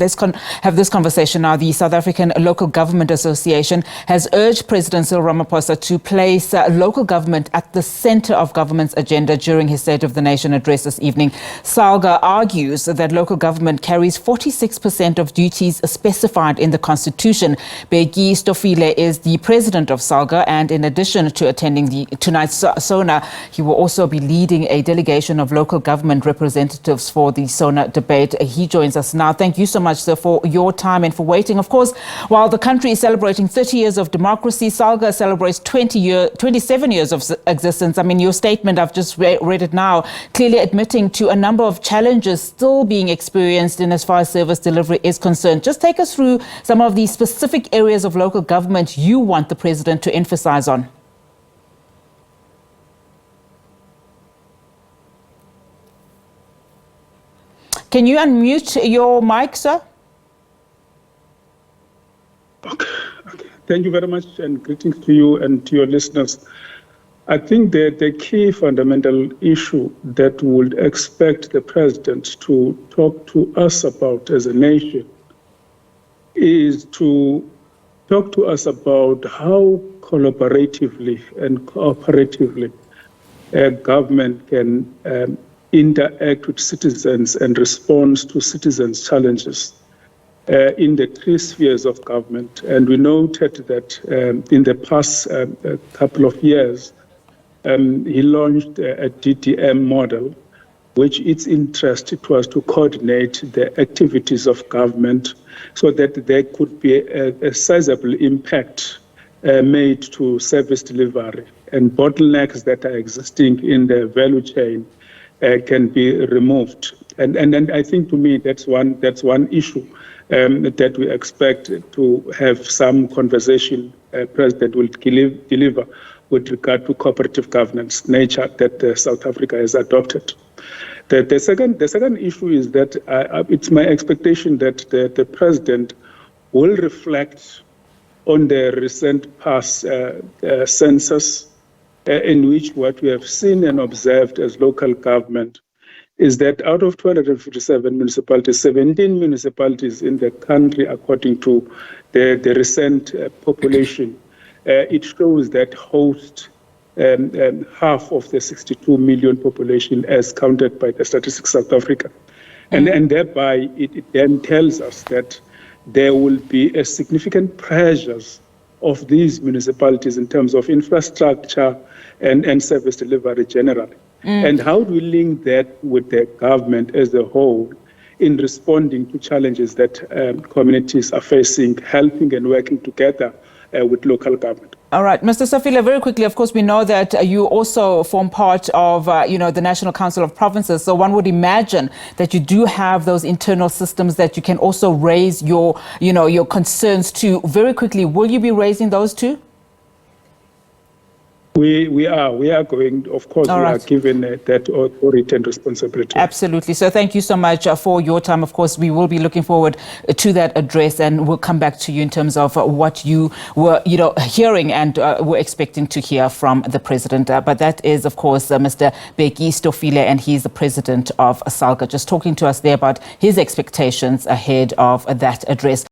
Let's have this conversation now. The South African Local Government Association has urged President Cyril Ramaphosa to place local government at the center of government's agenda during his State of the Nation address this evening. SALGA argues that local government carries 46% of duties specified in the Constitution. Bheke Stofile is the president of SALGA, and in addition to attending tonight's SONA, he will also be leading a delegation of local government representatives for the SONA debate. He joins us now. Thank you so much, sir, for your time and for waiting. Of course, while the country is celebrating 30 years of democracy, SALGA celebrates 27 years of existence. I mean, your statement, I've just read it now, clearly admitting to a number of challenges still being experienced in as far as service delivery is concerned. Just take us through some of the specific areas of local government you want the president to emphasize on. Can you unmute your mic, sir? Okay. Thank you very much, and greetings to you and to your listeners. I think the key fundamental issue that we would expect the president to talk to us about as a nation is to talk to us about how collaboratively and cooperatively government can interact with citizens and respond to citizens' challenges in the three spheres of government. And we noted that in the past couple of years, he launched a DDM model, which its interest was to coordinate the activities of government so that there could be a sizable impact made to service delivery, and bottlenecks that are existing in the value chain can be removed. And I think, to me, that's one issue that we expect to have some conversation President will deliver with regard to cooperative governance nature that South Africa has adopted. The second issue is that it's my expectation that the president will reflect on the recent past census, in which what we have seen and observed as local government is that out of 257 municipalities, 17 municipalities in the country, according to the recent population, it shows that host half of the 62 million population as counted by the Statistics South Africa. And thereby, it then tells us that there will be a significant pressures of these municipalities in terms of infrastructure and service delivery generally. And how do we link that with the government as a whole in responding to challenges that communities are facing, helping and working together with local government? All right, Mr. Stofile, very quickly, of course, we know that you also form part of, the National Council of Provinces. So one would imagine that you do have those internal systems that you can also raise your concerns to. Very quickly, will you be raising those too? We are going, of course, we are given that authority and responsibility. Absolutely. So thank you so much for your time. Of course, we will be looking forward to that address, and we'll come back to you in terms of what you were, hearing and were expecting to hear from the president. But that is, of course, Mr. Bheke Stofile, and he's the president of SALGA, just talking to us there about his expectations ahead of that address.